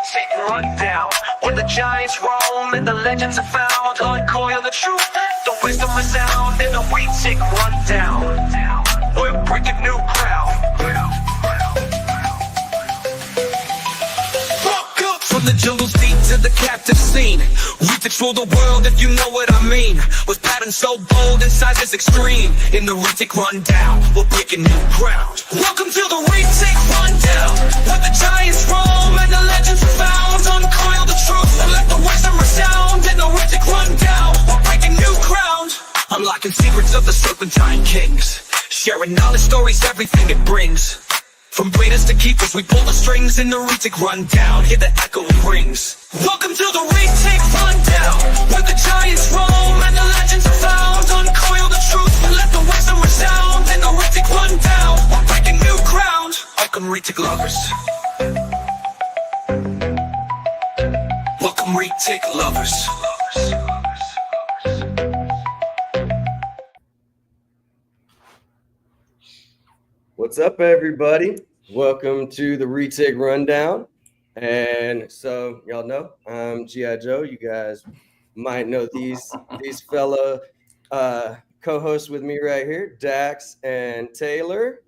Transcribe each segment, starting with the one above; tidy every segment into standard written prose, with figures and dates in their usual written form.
Retic rundown. Where the giants roam and the legends are found. Uncoil the truth, the wisdom resound in the Retic rundown. We're breaking new ground. From the jungle's deep to the captive scene, we control the world if you know what I mean. With patterns so bold and sizes extreme, in the Retic rundown, we're breaking new ground. Welcome to the Retic rundown, where the giants roam and the legends are found. Uncoil the truth and let the wisdom resound in the Retic rundown, we're breaking new ground. Unlocking secrets of the serpentine kings, sharing knowledge, stories, everything it brings. From breeders to keepers, we pull the strings in the Retic rundown. Hear the echo rings. Welcome to the Retic rundown, where the giants roam and the legends are found. Uncoil the truth and let the wisdom resound in the Retic rundown. We're breaking new ground. Welcome Retic lovers. Welcome Retic lovers. What's up, everybody? Welcome to the Retic Rundown. And so, y'all know, I'm G.I. Joe. You guys might know these fellow co-hosts with me right here, Dax and Taylor.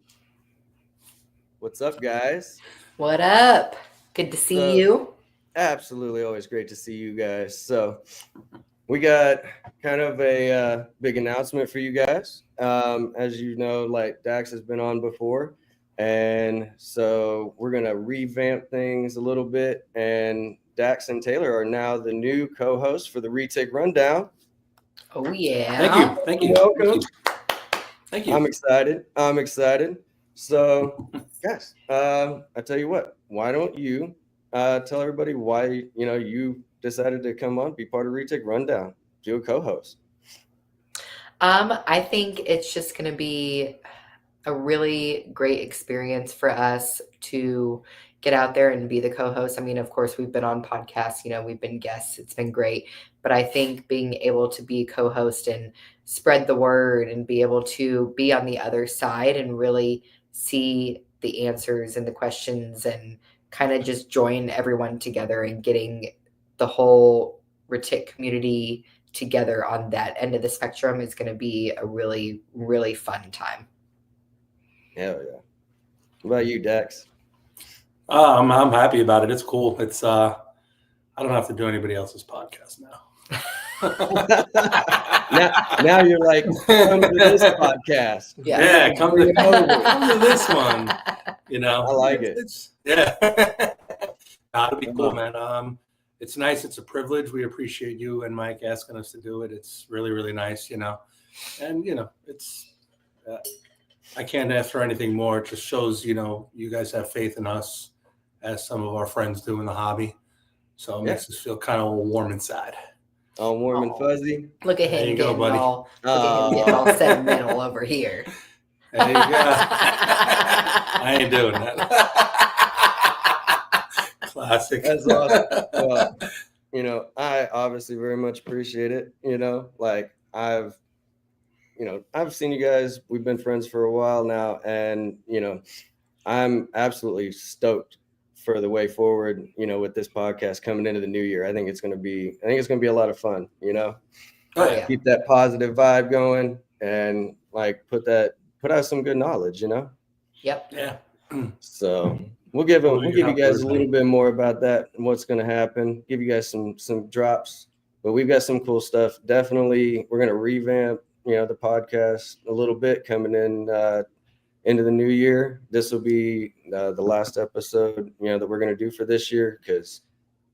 What's up, guys? What up? Good to see you. Absolutely, always great to see you guys. So we got kind of a big announcement for you guys. As you know, like Dax has been on before, and so we're gonna revamp things a little bit. And Dax and Taylor are now the new co-hosts for the Retic Rundown. Oh yeah! Thank you. Welcome. Thank you. I'm excited. So, guys, I tell you what. Why don't you tell everybody why you decided to come on, be part of Retic Rundown, do a co-host? I think it's just going to be a really great experience for us to get out there and be the co-host. I mean, of course, we've been on podcasts, we've been guests. It's been great. But I think being able to be co-host and spread the word and be able to be on the other side and really see the answers and the questions and kind of just join everyone together and getting the whole Retic community together on that end of the spectrum is going to be a really, really fun time. Hell yeah. What about you, Dax? I'm happy about it. It's cool. It's I don't have to do anybody else's podcast now. now you're like, come to this podcast. Yeah, come to this one. I like it. It'll be cool, man. It's nice. It's a privilege. We appreciate you and Mike asking us to do it. It's really, really nice, And, it's I can't ask for anything more. It just shows, you guys have faith in us as some of our friends do in the hobby. So it makes us feel kind of warm inside. All warm and fuzzy. Look at him getting all sentimental over here. There you go. I ain't doing that. Classic. That's awesome. Well, I obviously very much appreciate it. I've seen you guys. We've been friends for a while now, and I'm absolutely stoked for the way forward. With this podcast coming into the new year, I think it's going to be a lot of fun. Keep that positive vibe going, and put out some good knowledge. Yep. Yeah. So we'll give you guys a little bit more about that and what's going to happen. Give you guys some drops, but we've got some cool stuff. Definitely, we're going to revamp, the podcast a little bit coming in into the new year. This will be the last episode, that we're going to do for this year, because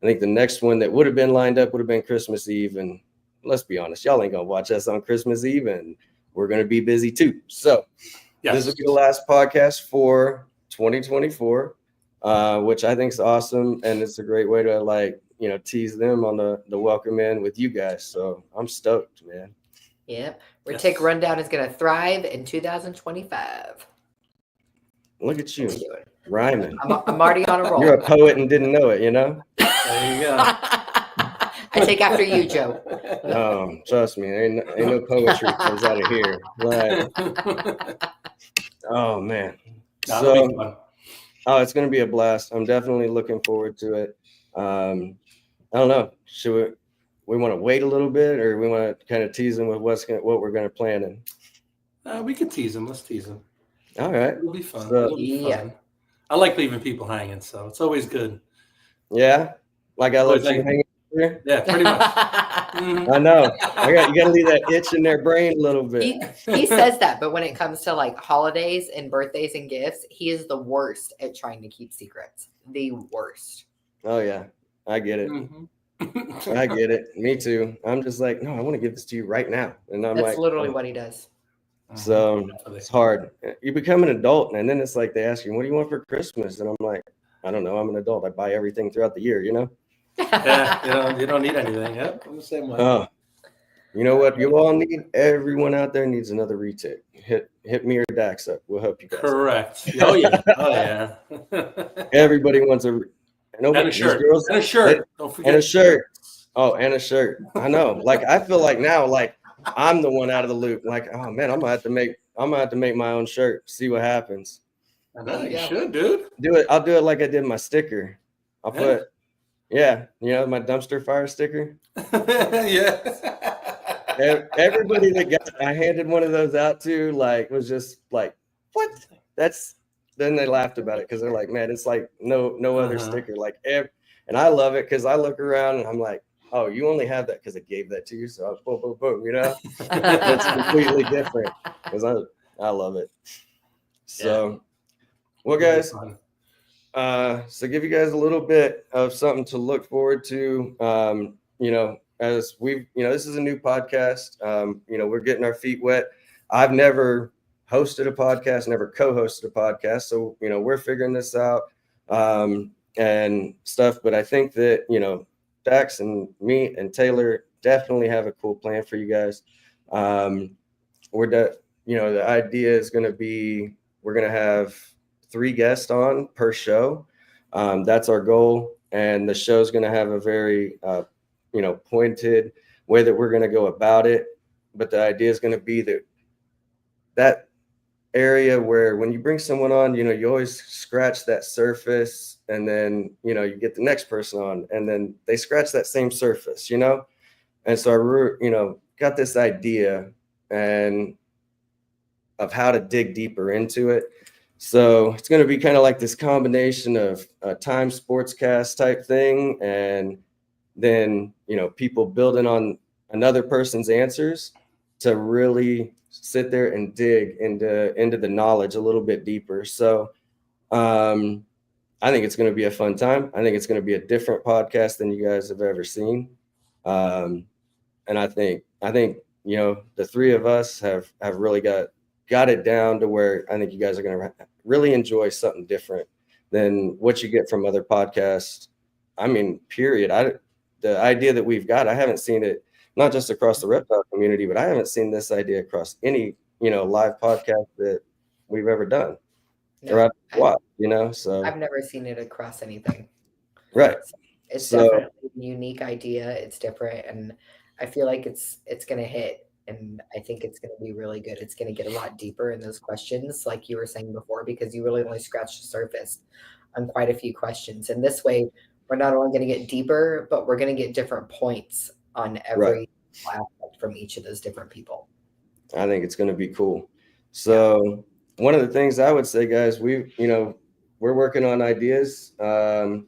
I think the next one that would have been lined up would have been Christmas Eve, and let's be honest, y'all ain't gonna watch us on Christmas Eve, and we're going to be busy too. So This will be the last podcast for 2024, which I think is awesome, and it's a great way to tease them on the welcome in with you guys. So I'm stoked, man. Yep. Retic Rundown is going to thrive in 2025. Look at you rhyming. I'm already on a roll. You're a poet and didn't know it, There you go. I take after you, Joe. Trust me, ain't no poetry comes out of here. Right. Oh man. That'll be fun. It's going to be a blast. I'm definitely looking forward to it. I don't know. Should we want to wait a little bit, or we want to kind of tease them with what we're going to plan? We could tease them. Let's tease them. All right. It'll be fun. So, It'll be fun. I like leaving people hanging, so it's always good. Yeah. Like I left you hanging here? Yeah, pretty much. Mm-hmm. I know. You got to leave that itch in their brain a little bit. He says that, but when it comes to like holidays and birthdays and gifts, he is the worst at trying to keep secrets. The worst. Oh, yeah. I get it. Mm-hmm. I get it. Me too. I'm just like, no, I want to give this to you right now. And That's like, literally what he does. So it's hard. You become an adult, and then it's like they ask you, what do you want for Christmas? And I'm like, I don't know. I'm an adult. I buy everything throughout the year, you know? Yeah, you don't need anything. Yep, I'm the same way. Oh, you know what you all need? Everyone out there needs another Retic. Hit me or Dax up. We'll help you guys. Correct. Oh, yeah. Oh, yeah. Everybody wants a shirt. Girls, and a shirt. Don't forget. And a shirt. Oh, and a shirt. I know. Like, I feel like now, like, I'm the one out of the loop. Like, oh man, I'm gonna have to make my own shirt. See what happens. I know you should, dude. Do it. I'll do it like I did my sticker. I'll put, my dumpster fire sticker. Yeah. Everybody that I handed one of those out to, like, was just like, what? Then they laughed about it because they're like, man, it's like no other sticker. Like, and I love it because I look around and I'm like, oh, you only have that because I gave that to you. So boom, boom, boom, you know, it's completely different because I love it. So, well, guys, so give you guys a little bit of something to look forward to. As this is a new podcast. We're getting our feet wet. I've never hosted a podcast, never co-hosted a podcast. So, we're figuring this out and stuff. But I think that, Dax and me and Taylor definitely have a cool plan for you guys. The idea is going to be, we're going to have 3 guests on per show. That's our goal. And the show's going to have a very, pointed way that we're going to go about it. But the idea is going to be that area where when you bring someone on, you always scratch that surface, and then, you get the next person on, and then they scratch that same surface, And so I, got this idea and of how to dig deeper into it. So it's going to be kind of like this combination of a time sportscast type thing, and then, people building on another person's answers to really sit there and dig into the knowledge a little bit deeper. So I think it's going to be a fun time. I think it's going to be a different podcast than you guys have ever seen. And I think the 3 of us have really got it down to where I think you guys are going to really enjoy something different than what you get from other podcasts. I mean, period. The idea that we've got, I haven't seen it, not just across the reptile community, but I haven't seen this idea across any, live podcast that we've ever done. No, or I've watched, so I've never seen it across anything. Right. It's definitely a unique idea. It's different. And I feel like it's going to hit. And I think it's going to be really good. It's going to get a lot deeper in those questions, like you were saying before, because you really only scratched the surface on quite a few questions. And this way, we're not only going to get deeper, but we're going to get different points on every aspect from each of those different people. I think it's going to be cool. So one of the things I would say, guys, we're working on ideas, for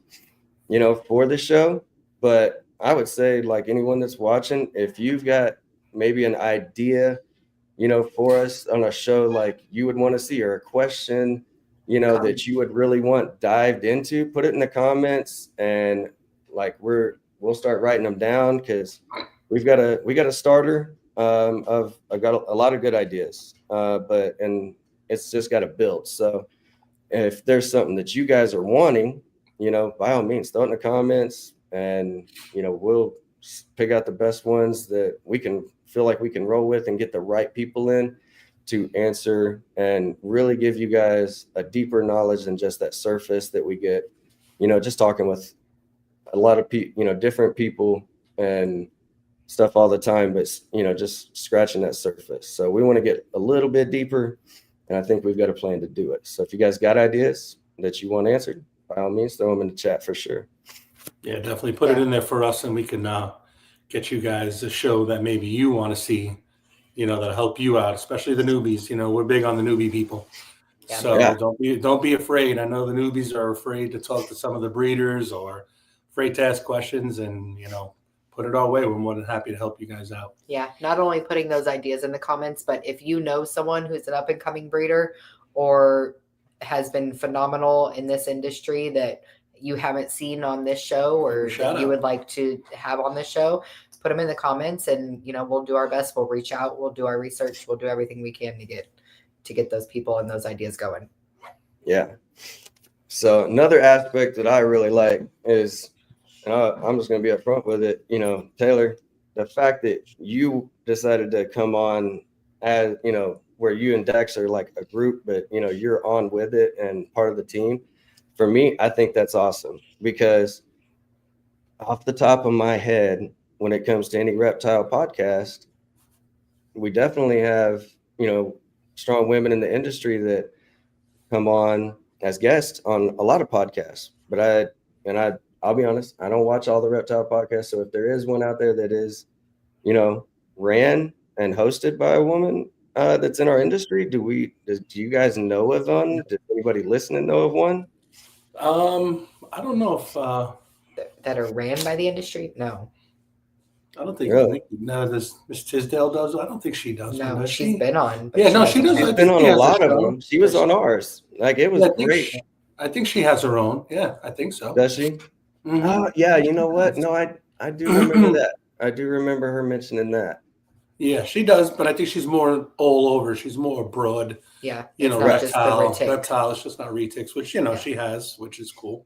the show, but I would say, like, anyone that's watching, if you've got maybe an idea, for us on a show, like you would want to see, or a question, that you would really want dived into, put it in the comments, and like we'll start writing them down, because we got a starter I've got a lot of good ideas, and it's just got to build. So if there's something that you guys are wanting, by all means, throw it in the comments, and we'll pick out the best ones that we can feel like we can roll with and get the right people in to answer, and really give you guys a deeper knowledge than just that surface that we get, just talking with a lot of people, different people and stuff all the time, but just scratching that surface. So we want to get a little bit deeper, and I think we've got a plan to do it. So if you guys got ideas that you want answered, by all means, throw them in the chat for sure. Yeah, definitely put it in there for us, and we can get you guys a show that maybe you want to see, that'll help you out, especially the newbies. We're big on the newbie people. Yeah. So Yeah. don't be afraid. I know the newbies are afraid to talk to some of the breeders or afraid to ask questions, and put it our way. We're more than happy to help you guys out. Yeah, not only putting those ideas in the comments, but if you know someone who's an up and coming breeder or has been phenomenal in this industry that you haven't seen on this show or that you would like to have on this show, put them in the comments, and we'll do our best. We'll reach out, we'll do our research, we'll do everything we can to get those people and those ideas going. Yeah. So another aspect that I really like is, and I'm just going to be upfront with it, Taylor, the fact that you decided to come on as, where you and Dex are like a group, but, you're on with it and part of the team. For me, I think that's awesome because off the top of my head, when it comes to any reptile podcast, we definitely have, strong women in the industry that come on as guests on a lot of podcasts. But I'll be honest, I don't watch all the reptile podcasts. So if there is one out there that is, ran and hosted by a woman that's in our industry, do you guys know of one? Does anybody listening know of one? I don't know if that are ran by the industry. No, I don't think. Really? No, does Miss Tisdale does? I don't think she does. no, does she's she? been on. Yeah, no, she does. She's been on a lot of them. She was on ours. Like it was great. I think she has her own. Yeah, I think so. Does she? Mhm. Yeah. You know what? No, I do remember that. I do remember her mentioning that. Yeah, she does, but I think she's more all over. She's more broad. Yeah, Reptile. It's just not retics, which she has, which is cool.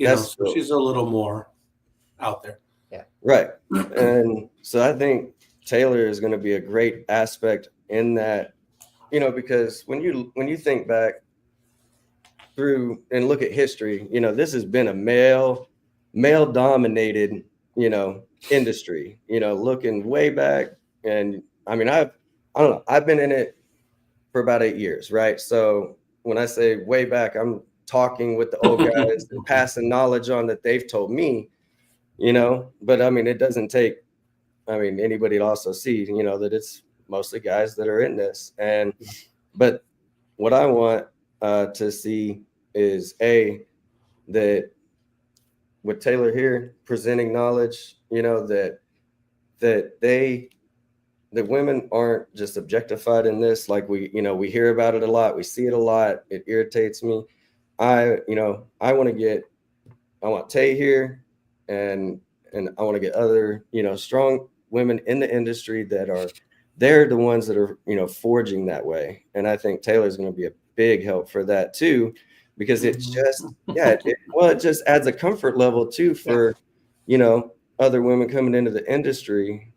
So cool. She's a little more out there. Yeah. Right. And so I think Taylor is going to be a great aspect in that, because when you think back through and look at history, this has been a male dominated, industry, looking way back. And I mean, I don't know, I've been in it for about 8 years. Right. So when I say way back, I'm talking with the old guys and passing knowledge on that they've told me, but I mean, it doesn't take, anybody to also see, that it's mostly guys that are in this. But what I want to see is that with Taylor here presenting knowledge, that women aren't just objectified in this. Like we hear about it a lot. We see it a lot. It irritates me. I want Tay here and I want to get other, strong women in the industry they're the ones that are, forging that way. And I think Taylor's going to be a big help for that too, because it's just, it just adds a comfort level too for, other women coming into the industry,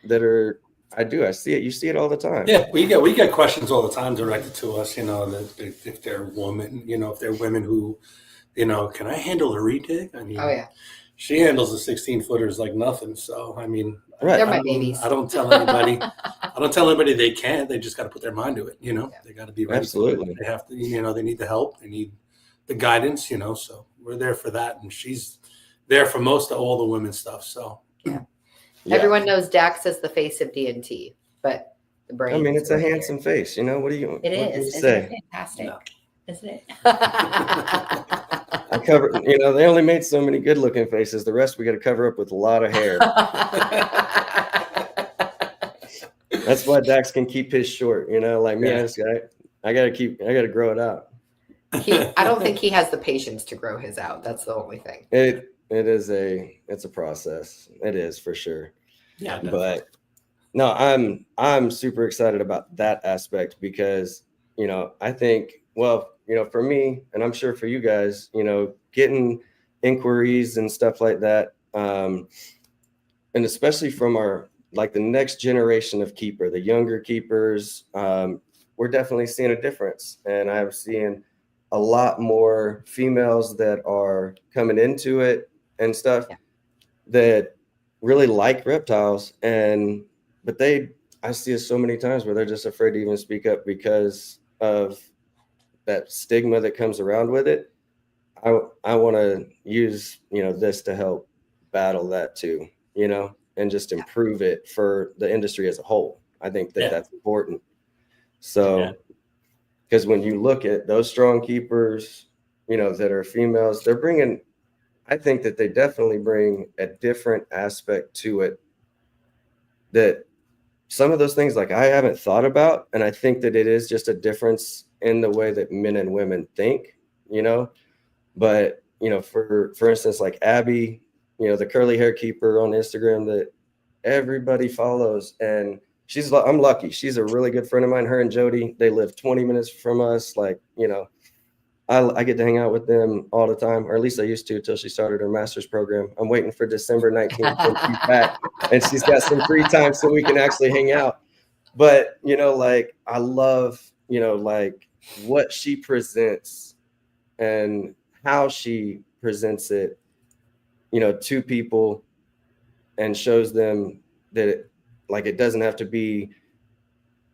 that are, I see it. You see it all the time. Yeah, we get questions all the time directed to us, that if they're women, if they're women who, can I handle a retic? I mean, oh yeah, she handles the 16-footers like nothing. So I mean, right. They're my babies. I don't tell anybody. I don't tell anybody they can't. They just got to put their mind to it. They got to be ready. Absolutely. They have to. They need the help. They need the guidance. So we're there for that, and she's there for most of all the women's stuff. So yeah. Everyone knows Dax is the face of DNT, but the brain. I mean, it's a handsome face. What do you? It what is. Isn't it fantastic? No. Isn't it? I cover. They only made so many good-looking faces. The rest we got to cover up with a lot of hair. That's why Dax can keep his short. Like me, I got to grow it out. I don't think he has the patience to grow his out. That's the only thing. It's a process. It is for sure. Yeah. But no, I'm super excited about that aspect because, I think, for me, and I'm sure for you guys, getting inquiries and stuff like that. And especially from the next generation of keeper, the younger keepers, we're definitely seeing a difference. And I'm seeing a lot more females that are coming into it and stuff that really like reptiles. But I see it so many times where they're just afraid to even speak up because of that stigma that comes around with it. I want to use, this to help battle that too, and just improve it for the industry as a whole. I think that that's important. So, because when you look at those strong keepers, that are females, I think that they definitely bring a different aspect to it, that some of those things like I haven't thought about. And I think that it is just a difference in the way that men and women think, but, for instance, like Abby, the curly hair keeper on Instagram that everybody follows, and I'm lucky. She's a really good friend of mine. Her and Jody, they live 20 minutes from us. Like, I get to hang out with them all the time, or at least I used to until she started her master's program. I'm waiting for December 19th when she's back and she's got some free time so we can actually hang out. But, like I love, like what she presents and how she presents it, to people, and shows them that it doesn't have to be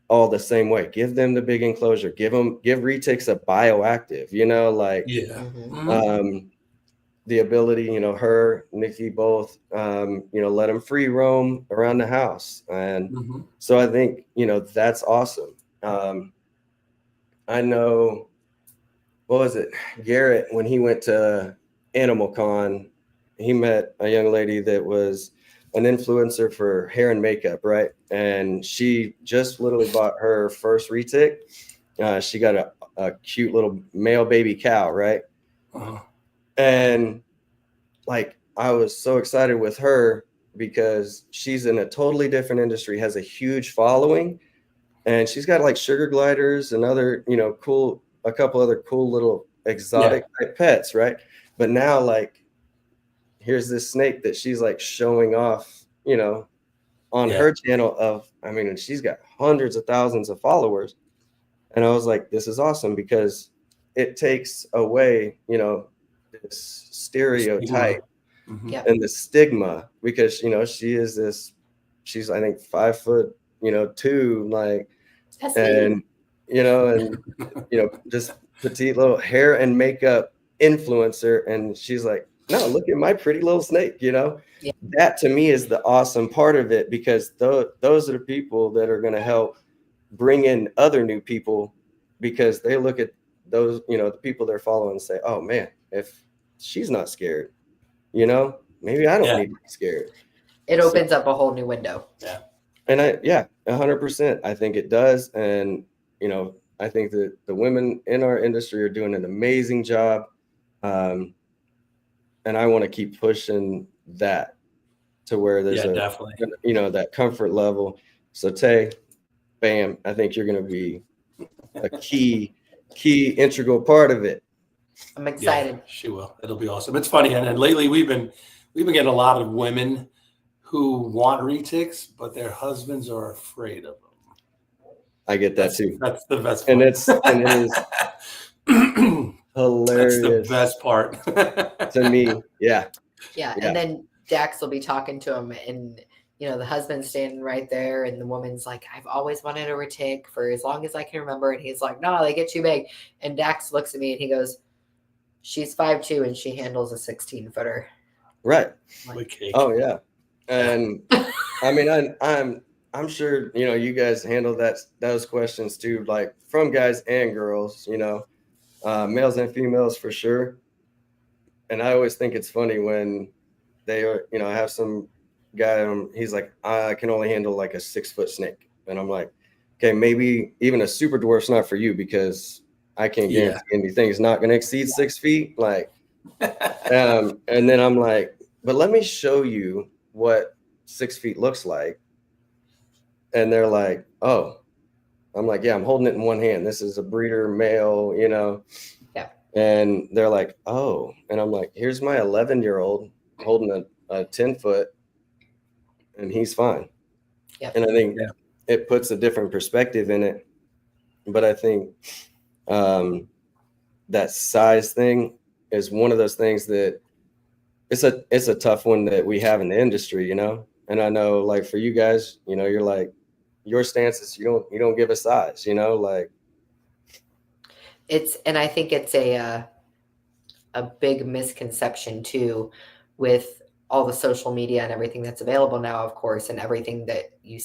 all the same way. Give them the big enclosure. Give retics a bioactive, the ability, her, Nikki, both, let them free roam around the house. And so I think, that's awesome. I know, what was it? Garrett, when he went to Animal Con, he met a young lady that was an influencer for hair and makeup, right? And she just literally bought her first retic. She got a cute little male baby cow, right? And like, I was so excited with her because she's in a totally different industry, has a huge following, and she's got like sugar gliders and other, a couple other cool little exotic type pets, right? But now, like, here's this snake that she's like showing off, on her channel and she's got hundreds of thousands of followers. And I was like, this is awesome because it takes away, this stereotype and the stigma, because, she's, I think 5'2", like, and, just petite little hair and makeup influencer. And she's like, no, look at my pretty little snake, That to me is the awesome part of it, because those are the people that are going to help bring in other new people, because they look at those, the people they're following and say, oh man, if she's not scared, maybe I don't need to be scared. It opens up a whole new window. Yeah. And 100%. I think it does. And, I think that the women in our industry are doing an amazing job. And I want to keep pushing that to where there's definitely, that comfort level. So Tay, bam, I think you're going to be a key integral part of it. I'm excited. Yeah, she will. It'll be awesome. It's funny. And lately we've been getting a lot of women who want retics, but their husbands are afraid of them. I get that too. That's the best part. And it is hilarious. That's the best part to me. Yeah. And then Dax will be talking to him, and the husband's standing right there, and the woman's like, I've always wanted a retic for as long as I can remember. And he's like, no, they get too big. And Dax looks at me and he goes, she's 5'2" and she handles a 16-footer. Right. Like, oh yeah. And I'm sure, you guys handle those questions too, like from guys and girls, males and females for sure. And I always think it's funny when they are, I have some guy, he's like, I can only handle like a 6-foot snake. And I'm like, okay, maybe even a super dwarf's not for you, because I can't guarantee anything's not going to exceed 6 feet. Like, and then I'm like, but let me show you what 6 feet looks like. And they're like, oh, I'm like, yeah, I'm holding it in one hand. This is a breeder male, Yeah. And they're like, oh, and I'm like, here's my 11-year-old holding a 10-foot, and he's fine. Yeah. And I think it puts a different perspective in it. But I think that size thing is one of those things that it's a tough one that we have in the industry, And I know, like, for you guys, you're like, your stance is you don't give a size, like. And I think it's a a big misconception too, with all the social media and everything that's available now, of course, and everything that you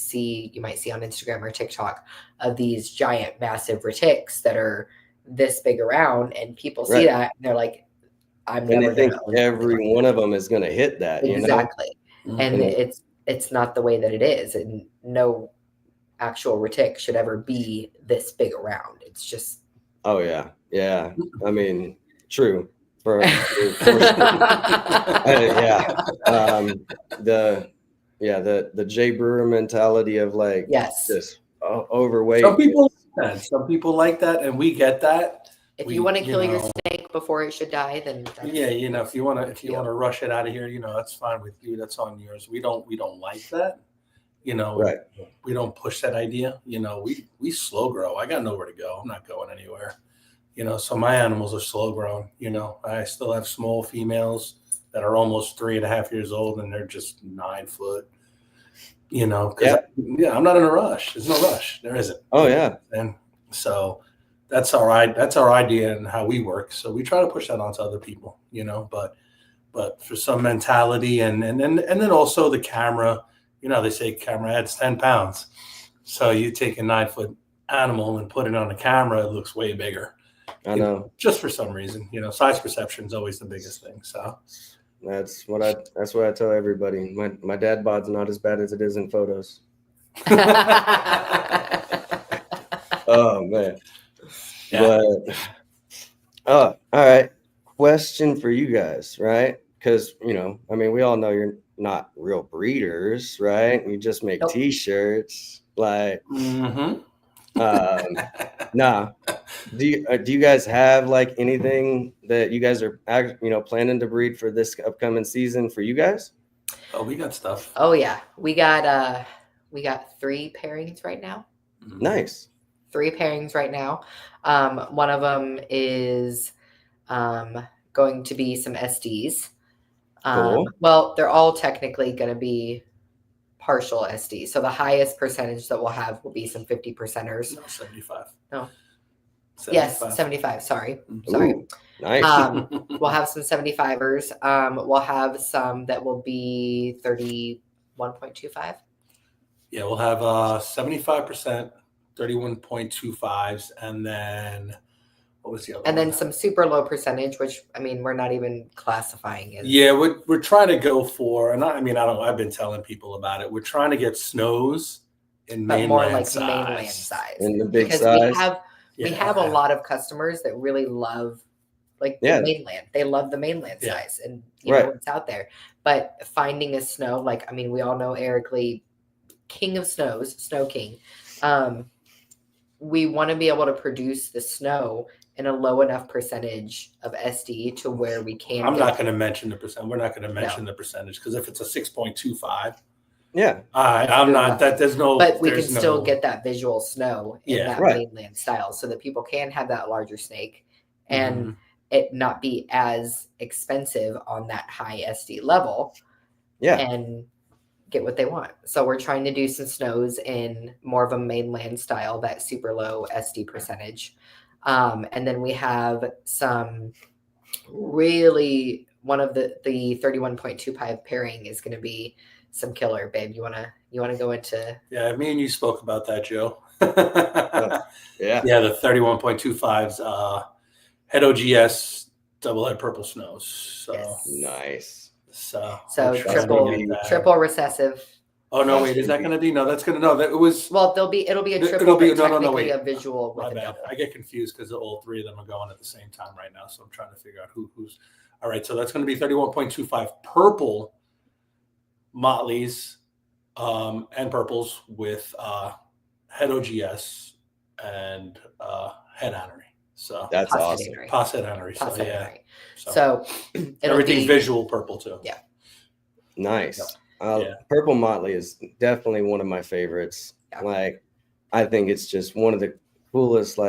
might see on Instagram or TikTok of these giant, massive retics that are this big around, and people see that and they're like, I'm and never they think going to every one of them is going to hit that. Exactly. You know? And it's not the way that it is, and no actual retic should ever be this big around. It's just I mean, true for sure. The Jay Brewer mentality of like just overweight. Some people like that, and we get that. If you want to kill your snake before it should die, then if you want to rush it out of here, that's fine with you. That's on yours. We don't like that. We don't push that idea. We slow grow. I got nowhere to go. I'm not going anywhere. So my animals are slow grown. I still have small females that are almost 3.5 years old, and they're just 9 foot. I'm not in a rush. There's no rush. There isn't. Oh yeah. And so that's our idea and how we work. So we try to push that onto other people. But for some mentality and then also the camera. They say camera adds 10 pounds. So you take a 9-foot animal and put it on a camera, it looks way bigger. I know. Just for some reason, size perception is always the biggest thing. So that's what I tell everybody. My dad bod's not as bad as it is in photos. Oh man. Yeah. But all right. Question for you guys, right? Because we all know you're not real breeders, right? You just make T-shirts, like. Nah. Do you guys have like anything that you guys are planning to breed for this upcoming season for you guys? Oh, we got stuff. Oh yeah, we got 3 pairings right now. Nice. 3 pairings right now. One of them is going to be some SDs. Cool. Well, they're all technically going to be partial SD. So the highest percentage that we'll have will be some 50%ers. No, 75. No. 75. Yes, 75. Sorry. Ooh, nice. We'll have some 75ers. We'll have some that will be 31.25. Yeah, we'll have 75%, 31.25s, and then what was the other? And then some super low percentage, which we're not even classifying as. Yeah, we're trying to go for, and I've been telling people about it. We're trying to get snows in mainland more like size. mainland size. In the big because size. We have a lot of customers that really love the mainland. They love the mainland size, and it's out there. But finding a snow, we all know Eric Lee, king of snows, Snow King. We want to be able to produce the snow in a low enough percentage of SD to where we can. I'm not going to mention the percent. We're not going to mention the percentage because if it's a 6.25, I'm not. That there's no. But we can still get that visual snow in that mainland style, so that people can have that larger snake, and it not be as expensive on that high SD level. Yeah, and get what they want. So we're trying to do some snows in more of a mainland style, that super low SD percentage. And then we have some really, one of the 31.25 pairing is going to be some killer, babe. You want to go into? Yeah, me and you spoke about that, Joe. Yeah, the 31.25s, head OGS, double head purple snows. So nice. So triple recessive. Oh no! Wait, is that going to be? No, that's going to That it was. Well, it'll be a triple. Wait. A visual. My bad. I get confused because all 3 of them are going at the same time right now. So I'm trying to figure out who's. All right, so that's going to be 31.25 purple Motleys, and purples with head OGS and head Annery. So that's awesome. Pos head Annery. So everything's visual purple too. Yeah. Nice. Purple Motley is definitely one of my favorites. Yeah. I think it's just one of the coolest,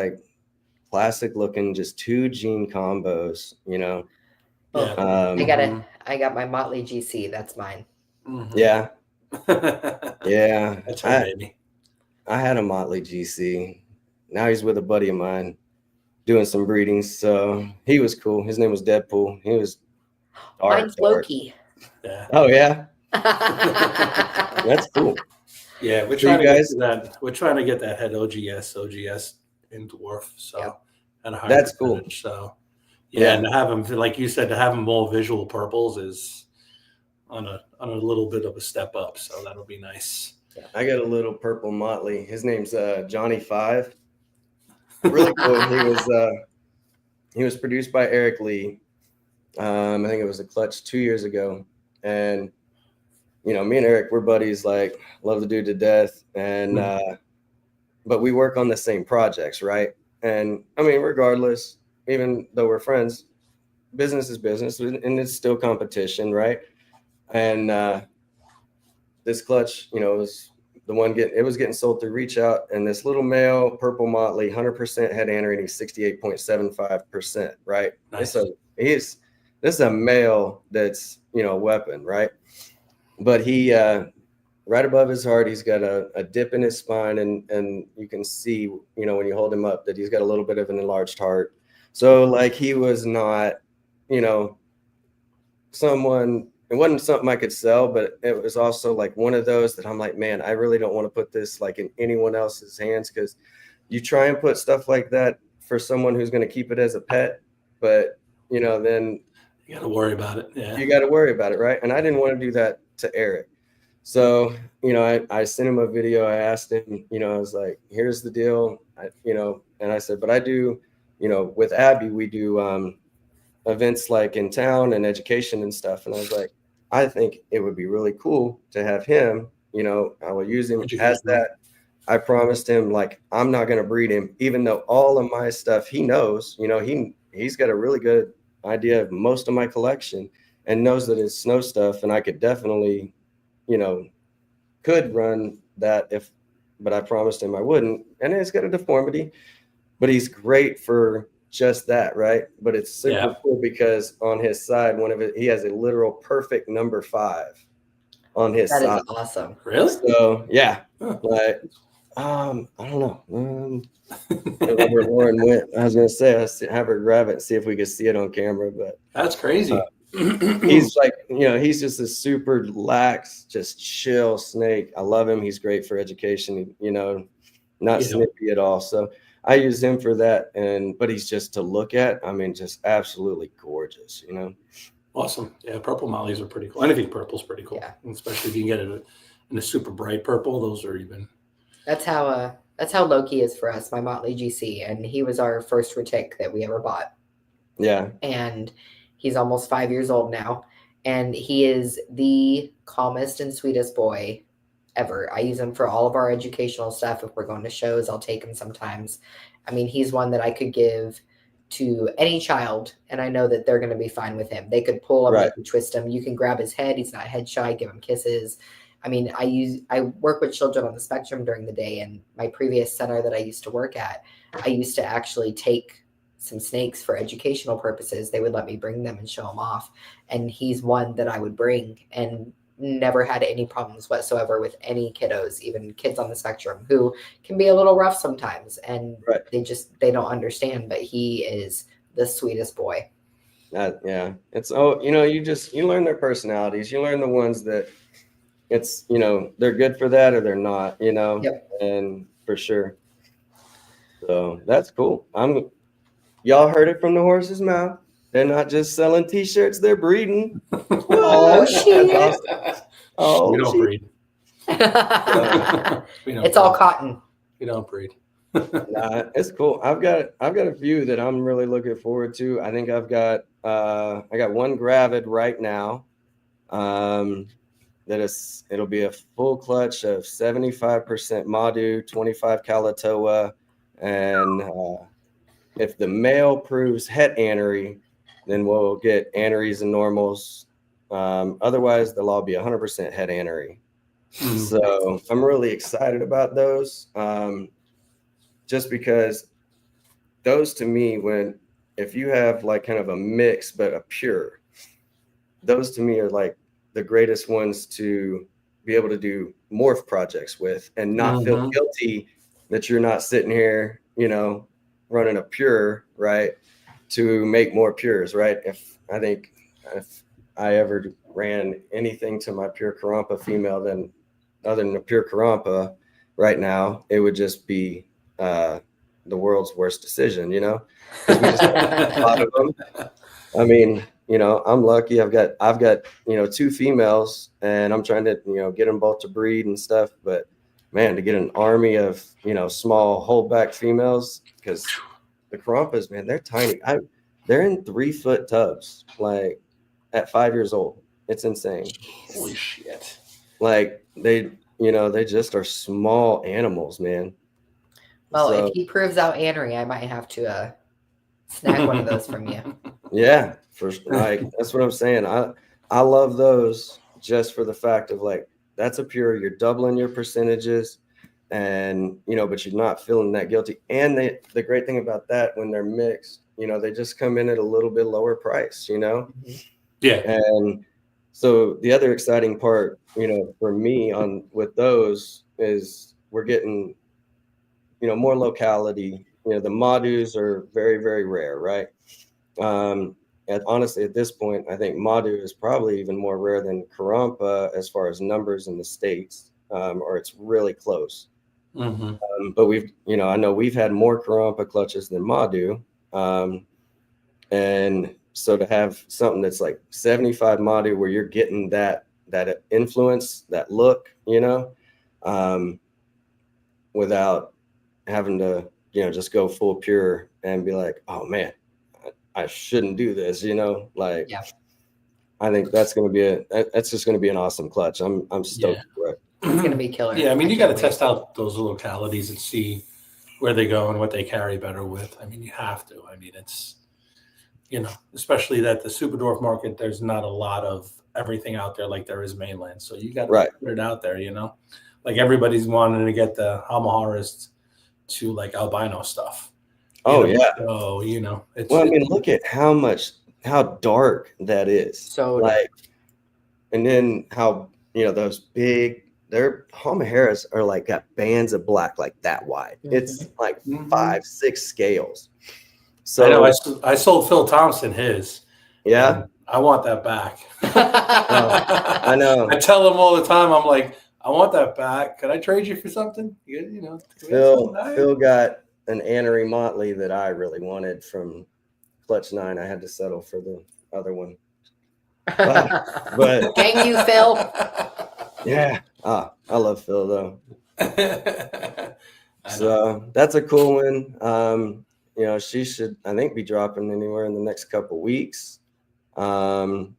classic looking, just 2 gene combos, Yeah. I got my Motley GC. That's mine. Mm-hmm. Yeah. Yeah. That's her baby. I had a Motley GC. Now he's with a buddy of mine. doing some breedings. So he was cool. His name was Deadpool. He was Mine's dark. Loki. Yeah. Oh yeah, That's that's cool. Yeah, we're So trying you to guys- get to that. We're trying to get that head OGS in dwarf. So Yep. at a higher That's cool. percentage. So Yeah. and to have them, like you said, to have them all visual purples is on a little bit of a step up. So that'll be nice. I got a little purple motley. His name's Johnny 5. Really cool. He was produced by Eric Lee. I think it was a clutch 2 years ago. And you know, me and Eric, we're buddies, like love the dude to death. And but we work on the same projects, right? And I mean, regardless, even though we're friends, business is business and it's still competition, right? And this clutch, you know, was the one getting sold through Reach Out, and this little male purple motley, 100% head anner, and he's 68.75%, right? Nice. So this is a male that's, you know, a weapon, right? But he right above his heart, he's got a dip in his spine, and you can see, you know, when you hold him up, that he's got a little bit of an enlarged heart. So like he was not, you know, it wasn't something I could sell, but it was also like one of those that I'm like, man, I really don't want to put this like in anyone else's hands, because you try and put stuff like that for someone who's going to keep it as a pet, but you know, then You got to worry about it. Yeah. you got to worry about it, right? And I didn't want to do that to Eric. So, you know, I sent him a video. I asked him, you know, I was like, here's the deal, you know, and I said, but I do, you know, with Abby, we do events like in town and education and stuff. And I was like, I think it would be really cool to have him, you know, I will use him as that. I promised him, like, I'm not going to breed him, even though all of my stuff he knows, you know, he's got a really good idea of most of my collection and knows that it's snow stuff. And I could definitely, you know, could run that but I promised him I wouldn't. And it's got a deformity, but he's great for just that, right? But it's super cool because on his side, he has a literal perfect number 5 on his side. That is awesome. Really? So yeah, like I don't know. Where Lauren went, I was gonna say have her grab it and see if we could see it on camera, but That's crazy. he's like, you know, he's just a super lax, just chill snake. I love him. He's great for education, you know, not snippy at all. So I use him for that. But he's just to look at, I mean, just absolutely gorgeous, you know. Awesome. Yeah, purple mollies are pretty cool. Anything purple's pretty cool. Yeah. Especially if you can get it in a super bright purple. Those are even. That's how Loki is for us, my Motley GC, and he was our first Retic that we ever bought. Yeah. And he's almost 5 years old now, and he is the calmest and sweetest boy ever. I use him for all of our educational stuff. If we're going to shows, I'll take him sometimes. I mean, he's one that I could give to any child, and I know that they're going to be fine with him. They could pull him, they could twist him. You can grab his head. He's not head shy. Give him kisses. I mean, I work with children on the spectrum during the day, and my previous center that I used to work at, I used to actually take some snakes for educational purposes. They would let me bring them and show them off. And he's one that I would bring and never had any problems whatsoever with any kiddos, even kids on the spectrum who can be a little rough sometimes. And they don't understand, but he is the sweetest boy. Yeah. It's, you know, you learn their personalities. You learn the ones that it's, you know, they're good for that or they're not, you know, and for sure. So that's cool. Y'all heard it from the horse's mouth. They're not just selling t-shirts, they're breeding. Oh, shit. Awesome. Oh, we don't breed. It's all cotton. We don't breed. Nah, it's cool. I've got a few that I'm really looking forward to. I think I got one gravid right now. It'll be a full clutch of 75% Madu, 25 Kalatoa, and if the male proves het annery, then we'll get anneries and normals. Otherwise, they'll all be 100% het annery. So I'm really excited about those, just because those to me, if you have like kind of a mix but a pure, those to me are like the greatest ones to be able to do morph projects with and not feel guilty that you're not sitting here, you know, running a pure, right, to make more pures, right? If I ever ran anything to my pure Carrampa female other than a pure Carrampa right now, it would just be the world's worst decision, you know, because we just have a lot of them. I mean, you know, I'm lucky. I've got, you know, 2 females, and I'm trying to, you know, get them both to breed and stuff. But man, to get an army of, you know, small holdback females, because the Carrampas, man, they're tiny. They're in 3-foot tubs, like at 5 years old. It's insane. Holy shit. Like they just are small animals, man. Well, So, if he proves out Anery, I might have to snag one of those from you. yeah, like that's what I'm saying. I love those just for the fact of like, that's a pure, you're doubling your percentages, and you know, but you're not feeling that guilty. And the great thing about that, when they're mixed, you know, they just come in at a little bit lower price, you know. Yeah. And so the other exciting part, you know, for me with those is we're getting, you know, more locality. You know, the Madus are very, very rare, right? And honestly, at this point, I think Madu is probably even more rare than Carrampa as far as numbers in the States, or it's really close. But I know we've had more Carrampa clutches than Madu. And so to have something that's like 75 Madu where you're getting that influence, that look, you know, without having to, you know, just go full pure and be like, oh man, I shouldn't do this, you know, like, yeah. I think that's going to be that's just going to be an awesome clutch. I'm stoked for it. It's going to be killer. Yeah. I mean, you got to test out those localities and see where they go and what they carry better with. I mean, you have to. I mean, it's, you know, especially that the super dwarf market, there's not a lot of everything out there like there is mainland. So you got to put it out there, you know, like everybody's wanting to get the Almaharists to like albino stuff. Oh, yeah. So, you know, I mean, look at how dark that is. So like, and then how, you know, those big, their Almaharas are like got bands of black like that wide. It's like 5-6 scales. So I know I sold Phil Thompson his. Yeah. I want that back. I know. I tell him all the time, I'm like, I want that back. Could I trade you for something? You know, Phil got an Anery Motley that I really wanted from Clutch 9. I had to settle for the other one. But dang you, Phil. Yeah. I love Phil though. So that's a cool one. You know, she should, I think, be dropping anywhere in the next couple weeks. Some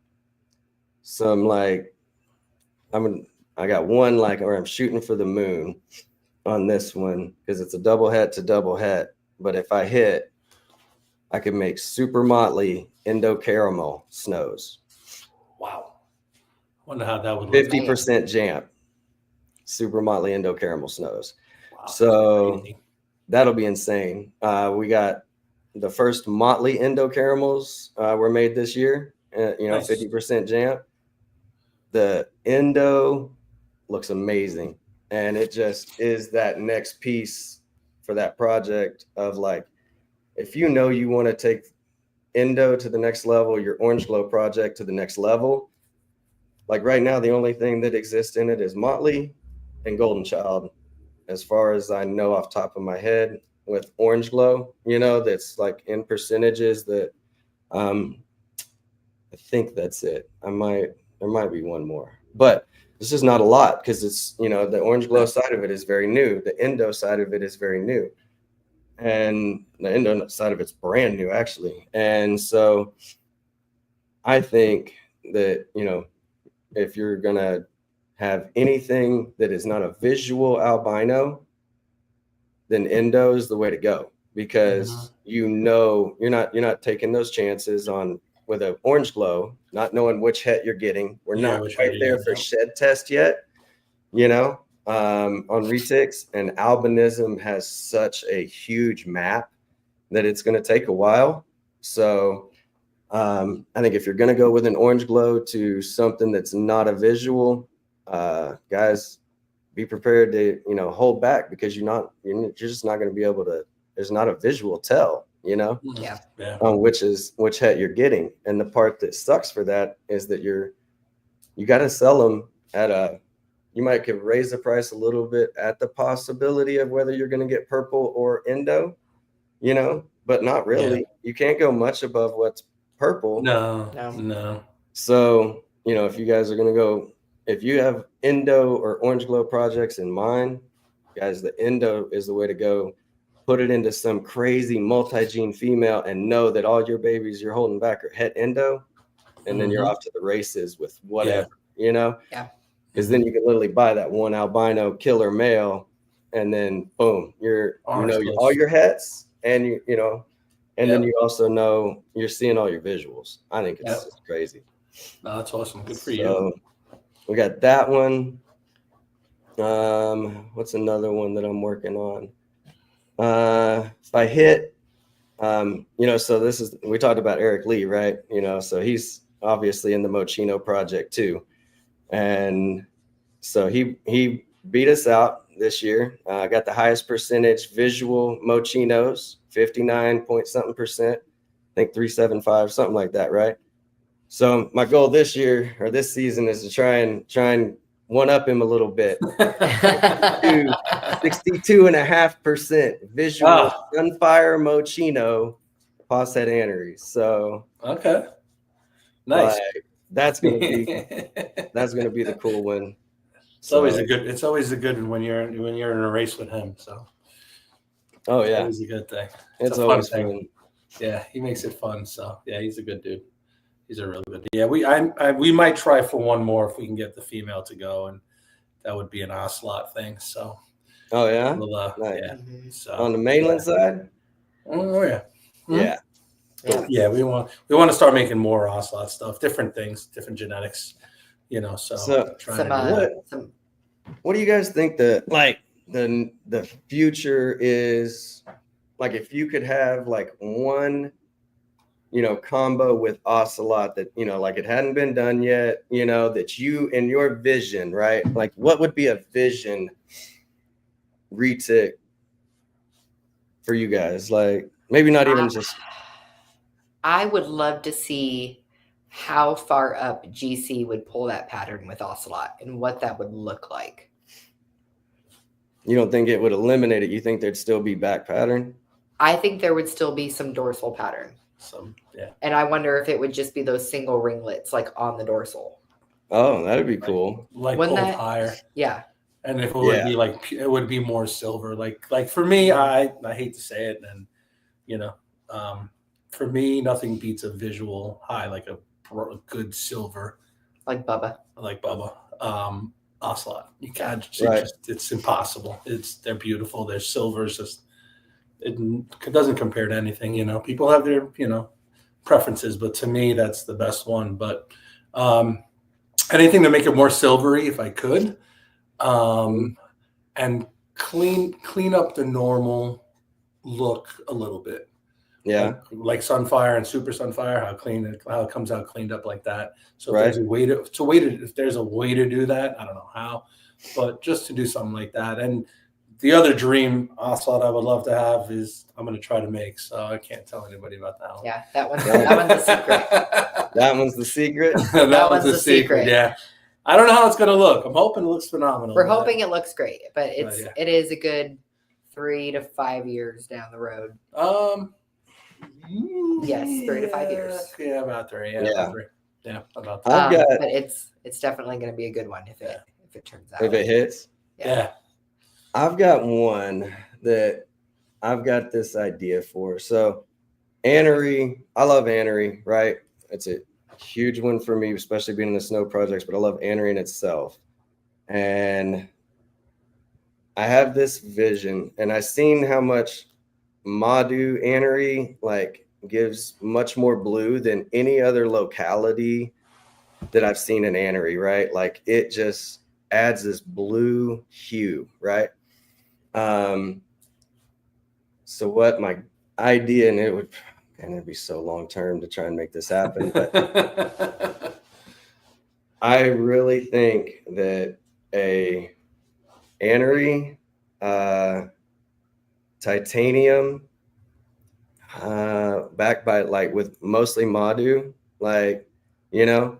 like, I got one like where I'm shooting for the moon on this one because it's a double het to double het. But if I hit, I could make super motley Indo caramel snows. Wow. Wonder how that would look. 50% jam. Super motley Indo caramel snows. Wow, so that'll be insane. We got the first motley Indo caramels were made this year. You know, nice. 50% jam. The Indo looks amazing. And it just is that next piece for that project of like, if you know you want to take Indo to the next level, your Orange Glow project to the next level, like right now, the only thing that exists in it is Motley and Golden Child, as far as I know off the top of my head. With Orange Glow, you know, that's like in percentages that I think that's it. There might be one more, but this is not a lot because it's, you know, the Orange Glow side of it is very new. The Indo side of it is very new. And the Indo side of it's brand new, actually. And so I think that, you know, if you're going to have anything that is not a visual albino, then Indo is the way to go because you know you're not taking those chances with an Orange Glow, not knowing which het you're getting. We're not right there for shed test yet, you know, on Retics, and albinism has such a huge map that it's going to take a while. So I think if you're going to go with an Orange Glow to something that's not a visual, guys, be prepared to, you know, hold back because you're just not going to be able to there's not a visual tell, you know, Yeah. on which het you're getting. And the part that sucks for that is that you got to sell them at you might could raise the price a little bit at the possibility of whether you're going to get purple or Indo, you know, but not really. Yeah. You can't go much above what's purple. No. So, you know, if you guys are going to go, if you have Indo or Orange Glow projects in mind, guys, the Indo is the way to go. Put it into some crazy multi-gene female and know that all your babies you're holding back are het Indo. And then you're off to the races with whatever, you know? Yeah. Because then you can literally buy that one albino killer male, and then boom, all your hets, and you know, and then you also know you're seeing all your visuals. I think it's crazy. No, that's awesome. Good for you. We got that one. What's another one that I'm working on? If I hit, you know, so we talked about Eric Lee, right? You know, so he's obviously in the Mochino project too. And so he beat us out this year. Got the highest percentage visual Mochinos, 59 point something %. I think 375, something like that, right? So my goal this year or this season is to try and one up him a little bit. 62.5% visual Sunfire Mochino pos het aneries. So okay, nice. That's gonna be the cool one. It's always a good one when you're in a race with him. So it's always a good thing. It's always fun. Yeah, he makes it fun. So yeah, he's a good dude. He's a really good. Yeah, we might try for one more if we can get the female to go, and that would be an ocelot thing. So nice. Yeah. So on the mainland side. Oh yeah. Yeah. Yeah, we want to start making more ocelot stuff, different things, different genetics, you know. So what do you guys think the future is like? If you could have like one, you know, combo with ocelot that, you know, like it hadn't been done yet, you know, that you in your vision, right? Like what would be a vision retic for you guys? Like maybe not even just. I would love to see how far up GC would pull that pattern with ocelot and what that would look like. You don't think it would eliminate it? You think there'd still be back pattern? I think there would still be some dorsal pattern. And I wonder if it would just be those single ringlets like on the dorsal. Oh, that'd be cool. Like pulled higher. Yeah. And if it would be like, it would be more silver. Like for me, I hate to say it, and you know, for me, nothing beats a visual high, like a good silver. Like Bubba. Ocelot. You can't, it's impossible. They're beautiful. Their silvers it doesn't compare to anything, you know. People have their, you know, preferences, but to me, that's the best one. But anything to make it more silvery if I could. And clean up the normal look a little bit. Yeah, like Sunfire and Super Sunfire, how it comes out cleaned up like that. So if there's a way to do that, I don't know how, but just to do something like that. And the other dream ocelot I would love to have is I'm going to try to make, so I can't tell anybody about that one. Yeah, that one's the secret. That one's the secret. that one's the secret. Yeah, I don't know how it's going to look. I'm hoping it looks phenomenal. We're hoping it looks great, but it is a good 3 to 5 years down the road. Yes, 3 to 5 years. Yeah, about 3. Yeah, about 3. But it's definitely going to be a good one if it turns out. If it hits. Yeah. I've got one that I've got this idea for. So anery, I love anery, right? It's a huge one for me, especially being in the snow projects, but I love anery in itself. And I have this vision, and I've seen how much Madhu anery like gives much more blue than any other locality that I've seen in anery, right? Like it just adds this blue hue, right? So what my idea, and it'd be so long term to try and make this happen, but I really think that a anery titanium, backed by like with mostly Madu, like, you know,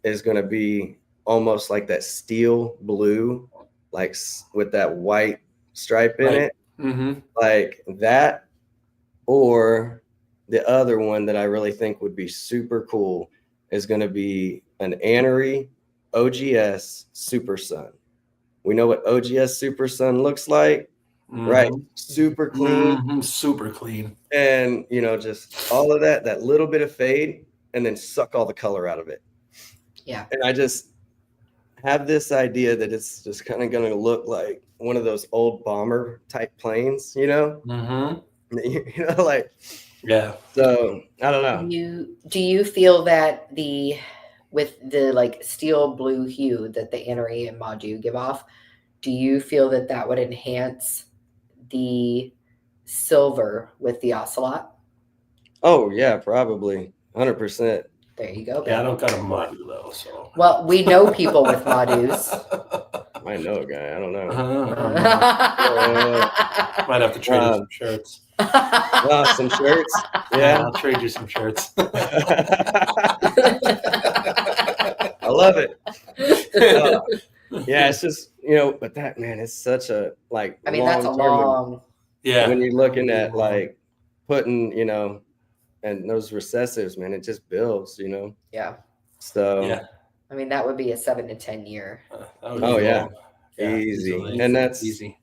is going to be almost like that steel blue, like with that white stripe in it, like that. Or the other one that I really think would be super cool is going to be an Anery OGS Super Sun. We know what OGS Super Sun looks like, right? Super clean. Super clean. And, you know, just all of that little bit of fade, and then suck all the color out of it. Yeah. And I just have this idea that it's just kind of going to look like one of those old bomber type planes, you know? You know, like, yeah. So I don't know. Do you feel that with the like steel blue hue that the Anery and Madu give off, do you feel that would enhance the silver with the Ocelot? Oh yeah, probably 100%. There you go. Yeah, I don't got a Madu though, so. Well, we know people with Madus. I know a guy. I don't know. Might have to trade you some shirts. Some shirts. Yeah, I'll trade you some shirts. I love it. Yeah, it's just, you know, but that, man, it's such a like. I mean, that's a long. Yeah. When you're looking at like putting, you know, and those recessives, man, it just builds, you know. Yeah. So. Yeah. I mean, that would be a 7 to 10 year. Oh yeah. Easy. Easily. And that's easy.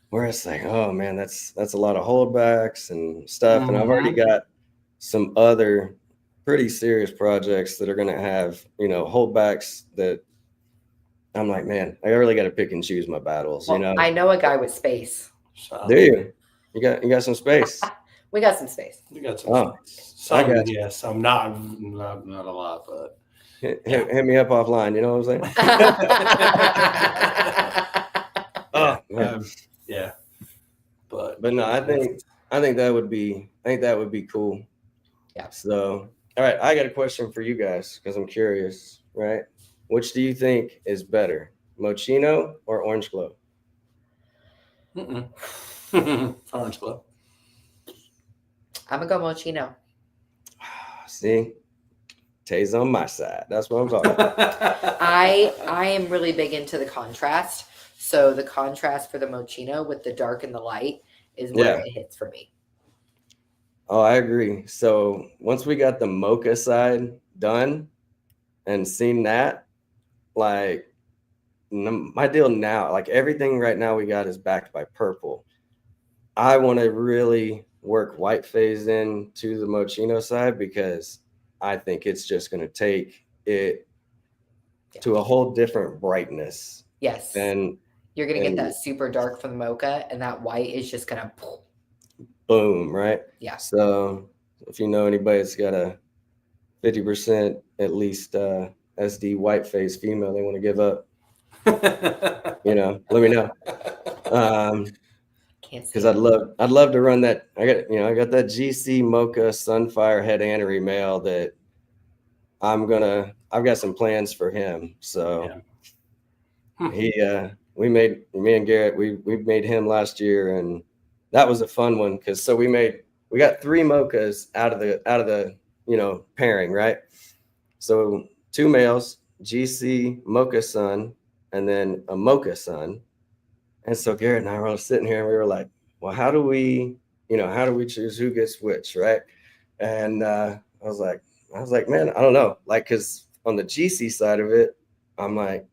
Where it's like, oh man, that's a lot of holdbacks and stuff. And I've already got some other pretty serious projects that are going to have, you know, holdbacks that I'm like, man, I really got to pick and choose my battles. Well, you know, I know a guy with space. Do you? You got some space. We got some space. You got some space. Some, I got yeah, some not a lot, but hit me up offline. You know what I'm saying? Oh man. Yeah, but no, I think that would be cool. Yeah. So, all right, I got a question for you guys because I'm curious. Right, which do you think is better, Moschino or Orange Glow? Orange Glow. I'm gonna go Moschino. See, Tay's on my side. That's what I'm talking about. I am really big into the contrast. So the contrast for the Moschino with the dark and the light is where it hits for me. Oh, I agree. So once we got the mocha side done and seen that, like my deal now, like everything right now we got is backed by purple. I want to really work white phase in to the Moschino side because I think it's just going to take it to a whole different brightness. Yes. And you're going to get that super dark from the mocha, and that white is just going to boom, right? Yeah. So if you know anybody that's got a 50% at least SD white phase female they want to give up, you know, let me know. Because I'd love to run that. I got that GC Mocha Sunfire Head Anery male that I've got some plans for him. So me and Garrett, we made him last year, and that was a fun one because we got 3 mochas out of the pairing, right? So 2 males, GC Mocha Sun, and then a Mocha Sun. And so Garrett and I were sitting here and we were like, well, how do we choose who gets which, right? And I was like, man, I don't know. Like, because on the GC side of it, I'm like,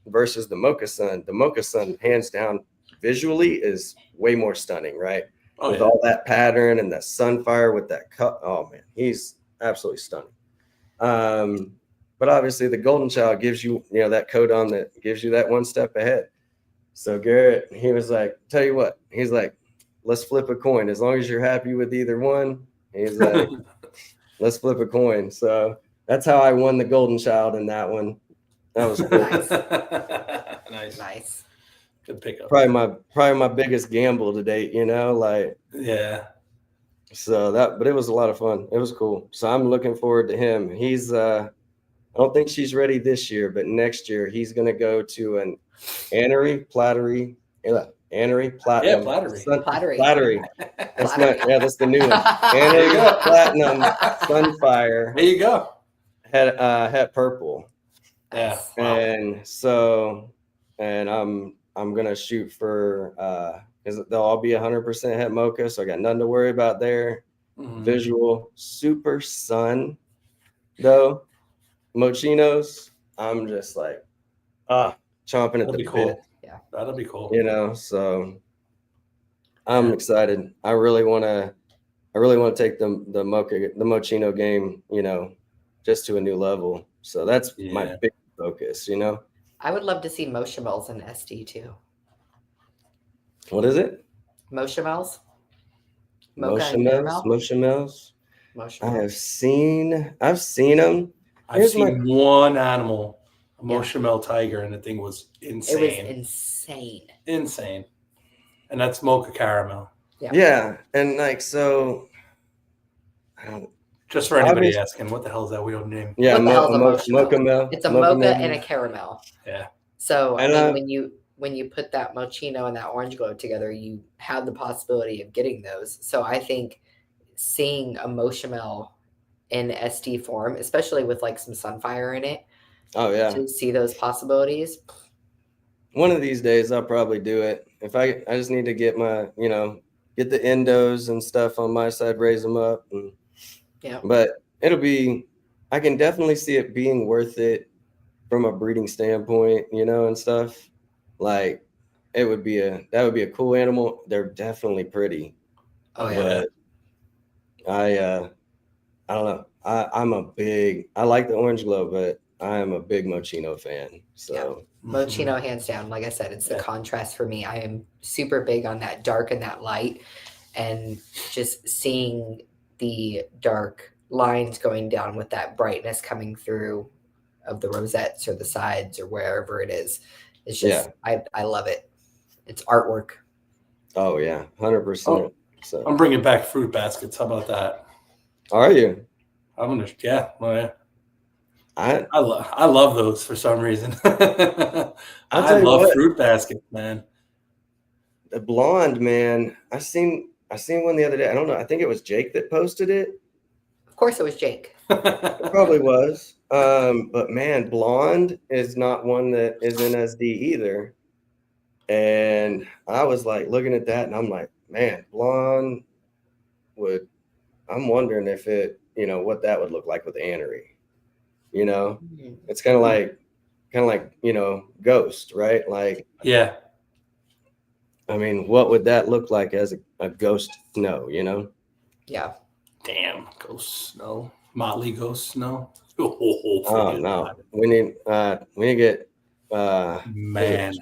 versus the Mocha Sun, hands down visually is way more stunning, right? With all that pattern and that Sunfire with that cut. Oh man, he's absolutely stunning. But obviously the Golden Child gives you, that codon that gives you that one step ahead. So Garrett, he was like, tell you what, he's like, let's flip a coin. As long as you're happy with either one, he's like, let's flip a coin. So that's how I won the Golden Child in that one. That was cool. Nice. Good pickup. Probably my biggest gamble to date, Yeah. So but it was a lot of fun. It was cool. So I'm looking forward to him. He's I don't think she's ready this year, but next year he's gonna go to an Anery, Plattery, Annery Platinum. Plattery. Plattery. That's that's the new one. There you Annery go. Platinum Sunfire There you go. had purple. Yeah. Nice. Wow. And so, and I'm gonna shoot for because they'll all be 100% het mocha, so I got nothing to worry about there. Mhm. Visual Super Sun though, mochinos. I'm just like chomping at That'll the be cool. bit, Yeah. That'll be cool. you know. So I'm Yeah. excited. I really want to take the mochino game, you know, just to a new level. So that's my Yeah. big focus, you know. I would love to see Moshamels in SD too. What is it? Moshamels? Mocha and caramel? Moshamels. Moshamels. I've seen them. I've seen one animal, a Moshamel tiger, and the thing was insane. It was insane. Insane. And that's mocha caramel. Yeah, and like so, I don't. Just for anybody asking, what the hell is that weird name? Yeah, What the hell's a mocha mel. It's a mocha and a caramel. Yeah. So And, I mean, when you put that mochino and that orange glow together, you have the possibility of getting those. So I think seeing a Moshamel in SD form, especially with like some sunfire in it, Oh yeah. to see those possibilities. One of these days I'll probably do it. If I just need to get my, you know, get the endos and stuff on my side, raise them up. And, Yeah. But I can definitely see it being worth it from a breeding standpoint, you know, and stuff. Like that would be a cool animal. They're definitely pretty. Oh yeah. But I don't know. I like the orange glow, but I am a big mochino fan. So Mochino hands down. Like I said, it's the contrast for me. I am super big on that dark and that light, and just seeing the dark lines going down with that brightness coming through of the rosettes or the sides or wherever it is. It's just I love it. It's artwork. Oh yeah, 100%. So I'm bringing back fruit baskets. How about that? Are you? I'm gonna. Yeah. Well, yeah. I love those for some reason. I'll I tell you love what. fruit baskets, man. The blonde man. I seen one the other day. I don't know. I think it was Jake that posted it. Of course, it was Jake. It probably was. But man, blonde is not one that is in SD either. And I was like looking at that, and I'm like, man, blonde would. I'm wondering if it, you know, what that would look like with Annery. You know, it's kind of like, you know, Ghost, right? Like, Yeah. I mean, what would that look like as a ghost snow, you know? Yeah. Damn. Ghost snow. Motley ghost snow. Oh no. We need to get Man.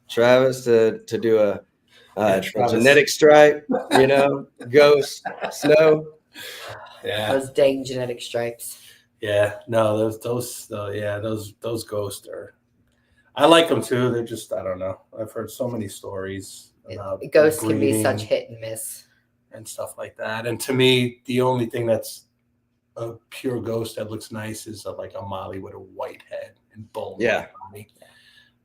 Travis to do a Travis. genetic stripe, you know, ghost snow. Yeah. Those dang genetic stripes. Yeah. No, those ghosts are. I like them too. They're just, I don't know. I've heard so many stories about Ghosts can be breeding such hit and miss. and stuff like that. And to me, the only thing that's a pure ghost that looks nice is like a Molly with a white head and bone. Yeah. Body.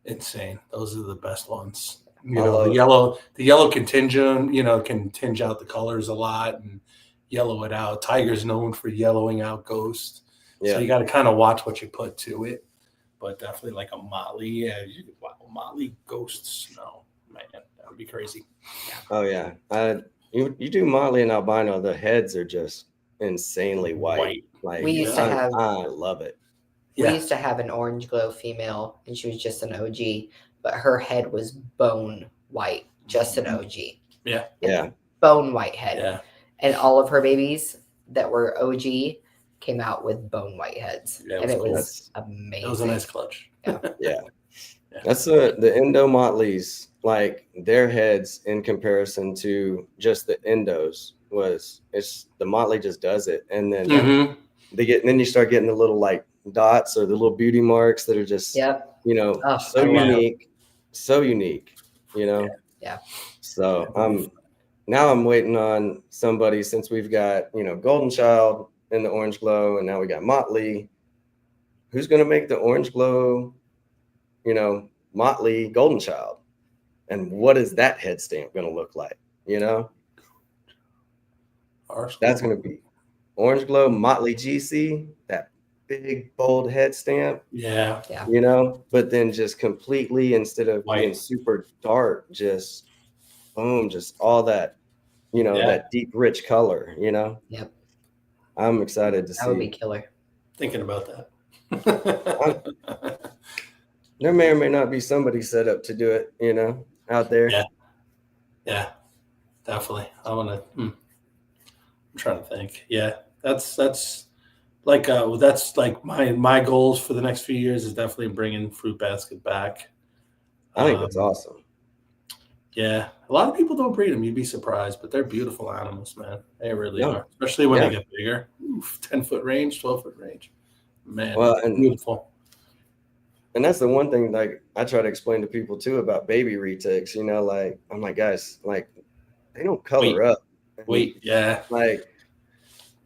Insane. Those are the best ones. I You know, love the yellow contingent, you know, can tinge out the colors a lot and yellow it out. Tiger's known for yellowing out ghosts. Yeah. So you got to kind of watch what you put to it. But definitely like a Motley. Yeah, wow, Motley ghosts. No, man, that would be crazy. Oh yeah. You do Motley and albino, the heads are just insanely white. Like We used to have. I love it. We used to have an orange glow female, and she was just an OG, but her head was bone white, just an OG. Yeah. Yeah. Bone white head. Yeah. And all of her babies that were OG came out with bone white heads. Yeah, and it cool. was amazing. That was a nice clutch. Yeah. That's the Indo Motleys, like their heads in comparison to just the Indos it's the Motley just does it. And then then you start getting the little like dots or the little beauty marks that are just, you know, so unique, you know? Yeah. So I'm waiting on somebody, since we've got, you know, Golden Child in the orange glow, and now we got Motley. Who's going to make the orange glow, you know, Motley Golden Child? And what is that head stamp going to look like? You know, that's going to be Orange Glow, Motley GC, that big, bold head stamp. Yeah. You know, but then just completely, instead of White. being super dark, just boom, just all that, you know, that deep, rich color, you know? Yep. I'm excited to see. That would be killer. Thinking about that. There may or may not be somebody set up to do it, you know, out there. Yeah, definitely. I'm trying to think. Yeah, that's like my goals for the next few years is definitely bringing Fruit Basket back. I think that's awesome. Yeah, a lot of people don't breed them. You'd be surprised, but they're beautiful animals, man. They really are, especially when they get bigger. 10-foot range, 12-foot range, man. Well, and beautiful. And that's the one thing, like, I try to explain to people too about baby retics. You know, like, I'm like, guys, like, they don't color up. Yeah. Like,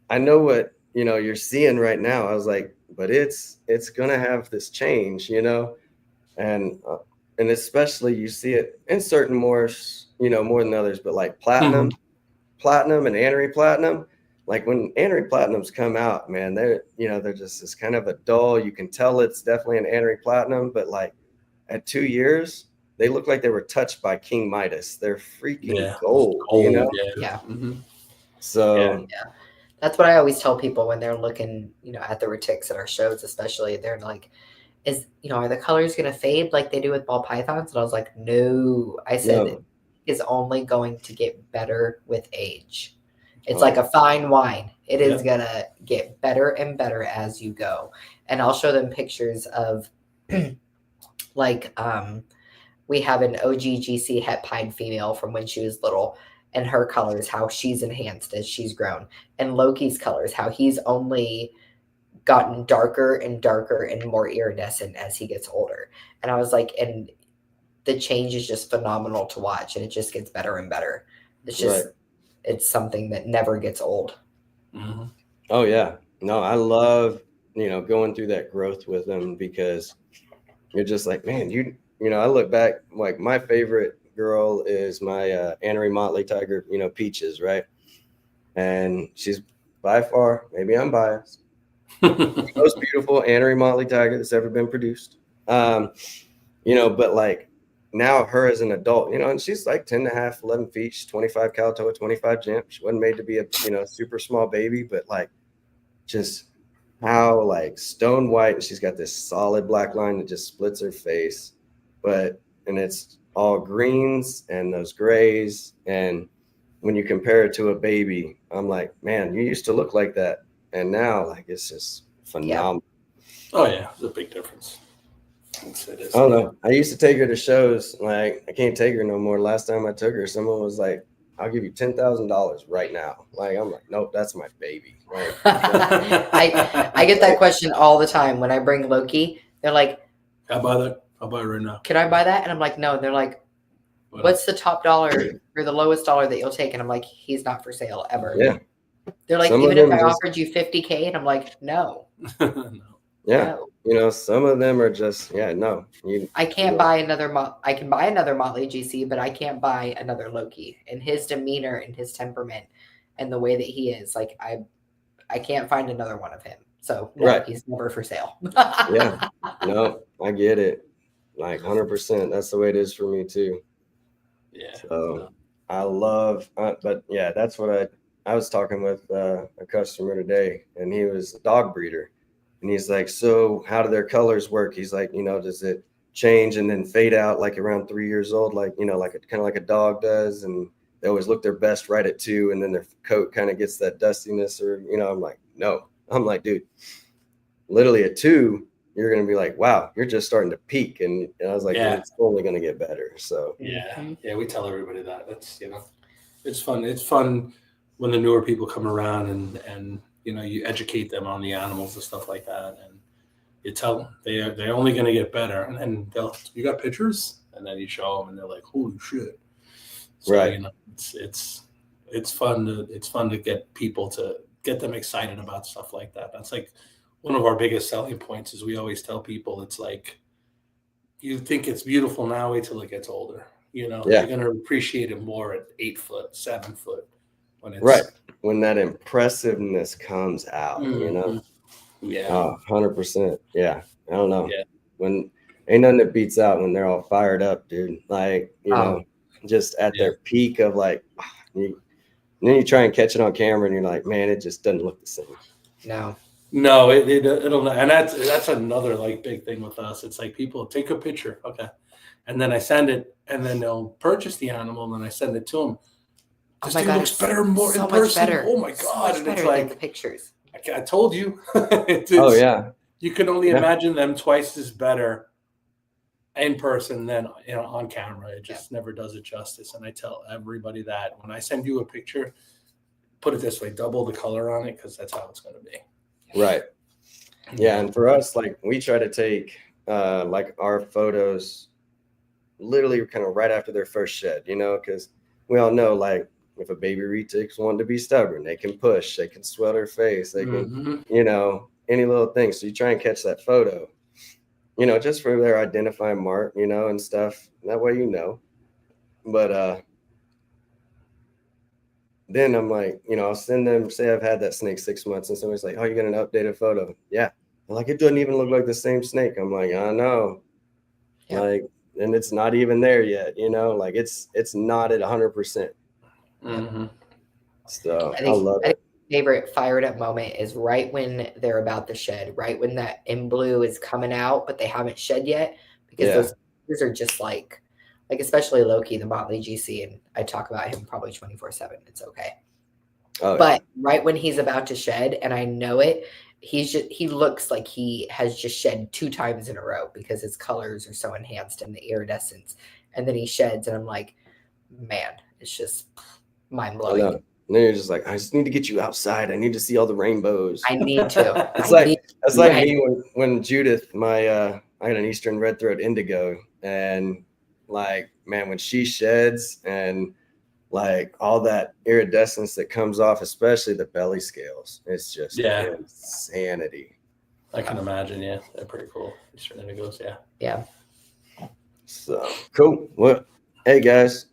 I know what, you know, you're seeing right now. I was like, but it's gonna have this change, you know, and especially you see it in certain morphs, you know, more than others, but like platinum and annery platinum. Like when annery platinums come out, man, they're just this kind of a dull. You can tell it's definitely an annery platinum, but like at 2 years, they look like they were touched by King Midas. They're freaking gold, you know? Yeah. Mm-hmm. So that's what I always tell people when they're looking, you know, at the retics at our shows, especially. They're like, are the colors going to fade like they do with ball pythons? And I was like, no. I said it is only going to get better with age. It's like a fine wine. It is going to get better and better as you go. And I'll show them pictures of like we have an OGGC het pied female from when she was little, and her colors, how she's enhanced as she's grown. And Loki's colors, how he's only gotten darker and darker and more iridescent as he gets older. And I was like, and the change is just phenomenal to watch, and it just gets better and better. It's just it's something that never gets old. Mm-hmm. Oh yeah, no, I love, you know, going through that growth with them, because you're just like, man, you know, I look back, like my favorite girl is my Annery Motley Tiger, you know, Peaches, right? And she's by far, maybe I'm biased, the most beautiful Annery Motley Tiger that's ever been produced. You know, but like now her as an adult, you know, and she's like 10 and a half, 11 feet, she's 25 Calico, 25 Jimp. She wasn't made to be a, you know, super small baby, but like just how like stone white, and she's got this solid black line that just splits her face, and it's all greens and those grays. And when you compare it to a baby, I'm like, man, you used to look like that, and now like it's just phenomenal. Oh yeah, there's a big difference. It is. I don't know. I used to take her to shows. Like, I can't take her no more. Last time I took her, someone was like, I'll give you $10,000 right now. Like, I'm like, nope, that's my baby. Like, I get that question all the time when I bring Loki. They're like, I'll buy that. I'll buy it right now. Can I buy that? And I'm like, no. And they're like, what's the top dollar or the lowest dollar that you'll take? And I'm like, he's not for sale ever. Yeah. They're like, even if I offered you $50K, and I'm like, no. No. Yeah. No. You know, some of them are just, no. I can't buy another, I can buy another Motley GC, but I can't buy another Loki. And his demeanor and his temperament and the way that he is, like, I can't find another one of him. So no, he's never for sale. Yeah. No, I get it. Like 100%. That's the way it is for me too. Yeah. So I love, but yeah, that's what I was talking with a customer today, and he was a dog breeder. And he's like, so how do their colors work? He's like, you know, does it change and then fade out like around 3 years old? Like, you know, like kind of like a dog does. And they always look their best right at 2. And then their coat kind of gets that dustiness, or, you know, I'm like, no. I'm like, dude, literally at 2, you're going to be like, wow, you're just starting to peak. And I was like, it's only going to get better. So, yeah, we tell everybody that. That's, you know, it's fun. It's fun when the newer people come around and, you know, you educate them on the animals and stuff like that, and you tell them they're only going to get better. And then you got pictures, and then you show them, and they're like, holy shit! So, you know, it's fun to get people to get them excited about stuff like that. That's like one of our biggest selling points. Is we always tell people, it's like, you think it's beautiful now, wait till it gets older. You know, Yeah. you're going to appreciate it more at 8 foot, 7 foot. When it's, right. When that impressiveness comes out, you know? Yeah. Oh, 100%. Yeah. I don't know. Yeah. When ain't nothing that beats out when they're all fired up, dude. Like, you know, just at their peak of like, and then you try and catch it on camera and you're like, man, it just doesn't look the same. No, it'll, and that's another like big thing with us. It's like people take a picture, okay, and then I send it, and then they'll purchase the animal, and then I send it to them. This thing looks better more in person. Oh my god! And it's like the pictures. I told you. Oh yeah. You can only imagine them twice as better in person than on camera. It just never does it justice. And I tell everybody that when I send you a picture, put it this way: double the color on it, because that's how it's going to be. Right. Yeah, and for us, like we try to take like our photos literally kind of right after their first shed, you know, because we all know like if a baby retic's wanting to be stubborn, they can push, they can swell their face, they can, you know, any little thing. So you try and catch that photo, you know, just for their identifying mark, you know, and stuff. That way, you know. But then I'm like, you know, I'll send them, say I've had that snake 6 months, and somebody's like, oh, you got an updated photo? Yeah. I'm like, it doesn't even look like the same snake. I'm like, I know. Yeah. Like, and it's not even there yet, you know, like it's not at 100%. So I love it. Favorite fired up moment is right when they're about to shed, right when that in blue is coming out, but they haven't shed yet, because those are just like especially Loki, the Motley GC, and I talk about him probably 24/7. It's okay. But right when he's about to shed, and I know it, he looks like he has just shed 2 times in a row because his colors are so enhanced in the iridescence. And then he sheds, and I'm like, man, it's just mind blowing. And then you're just like, I just need to get you outside. I need to see all the rainbows. I need to. It's like me when Judith, I got an Eastern red throat indigo, and like, man, when she sheds and like all that iridescence that comes off, especially the belly scales, it's just insanity. I can imagine. Yeah, they're pretty cool. Eastern indigos. Yeah. So cool. Well, hey guys,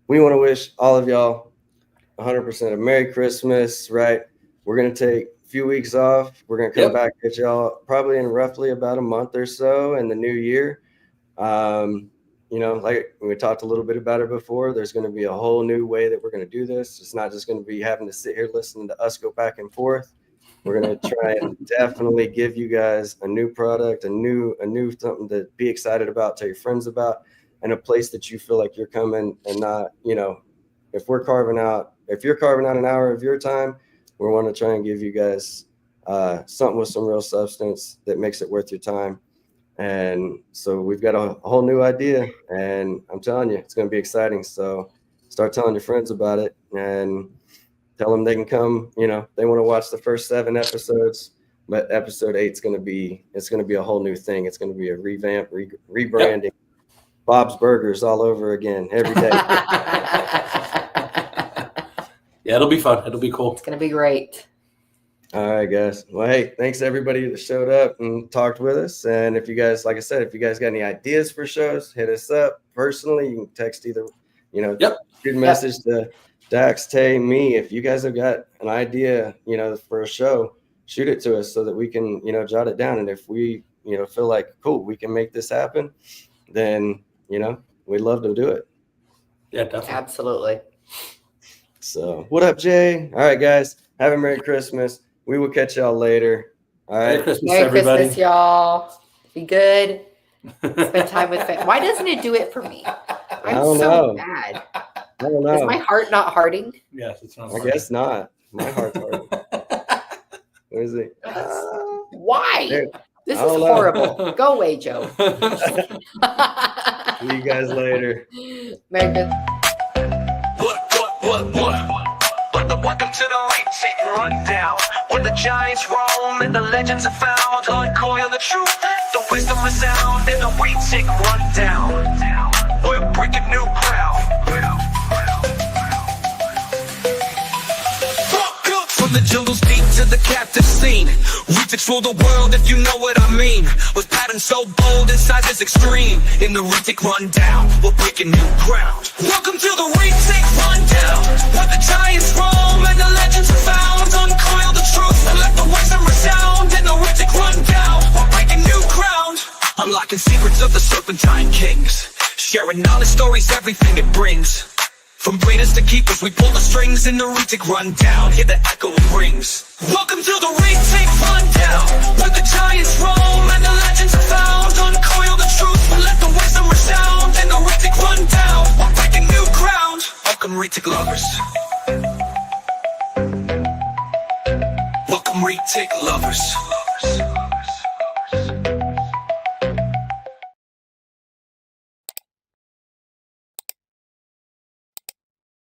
we want to wish all of y'all 100% a Merry Christmas, right? We're going to take a few weeks off. We're going to come back at y'all probably in roughly about a month or so in the new year. You know, like we talked a little bit about it before, there's going to be a whole new way that we're going to do this. It's not just going to be having to sit here listening to us go back and forth. We're going to try and definitely give you guys a new product, a new something to be excited about, tell your friends about, and a place that you feel like you're coming and not, you know, if you're carving out an hour of your time, we want to try and give you guys something with some real substance that makes it worth your time. And so we've got a whole new idea, and I'm telling you, it's going to be exciting. So start telling your friends about it and tell them they can come, you know, they want to watch the first 7 episodes, but episode 8 is going to be a whole new thing. It's going to be a revamp, rebranding, Bob's Burgers all over again every day. Yeah, it'll be fun. It'll be cool. It's going to be great. All right, guys. Well, hey, thanks everybody that showed up and talked with us. And if you guys, like I said, if you guys got any ideas for shows, hit us up personally. You can text either, you know, shoot a message to Dax, Tay, me. If you guys have got an idea, you know, for a show, shoot it to us so that we can, you know, jot it down. And if we, you know, feel like, cool, we can make this happen, then, you know, we'd love to do it. Yeah, definitely. Absolutely. So what up, Jay? All right, guys. Have a Merry Christmas. We will catch y'all later. All right. Merry Christmas, Merry everybody. Christmas, y'all. Be good. Spend time with family. Why doesn't it do it for me? I'm so bad. I don't know. Is my heart not hearting? Yes, it's not. I guess not. My heart's hearting. Where is it? Why? There. This is horrible. Go away, Joe. See you guys later. Merry Christmas. Welcome to the Retic Rundown, where the giants roam and the legends are found. Uncoil the truth, the wisdom is sound in the Retic Rundown. We're breaking new ground. From the jungles deep to the captive scene. Reach through the world if you know what I mean. With patterns so bold and sizes extreme. In the Retic rundown, we're breaking new ground. Welcome to the Retic rundown, where the giants roam and the legends are found. Uncoil the truth and let the wisdom resound. In the Retic rundown, we're breaking new ground. Unlocking secrets of the serpentine kings, sharing knowledge, stories, everything it brings. From breeders to keepers, we pull the strings in the Retic rundown. Hear the echo rings. Welcome to the Retic rundown, where the giants roam and the legends are found. Uncoil the truth and let the wisdom resound. In the Retic rundown, we're breaking new ground. Welcome Retic lovers. Welcome Retic lovers.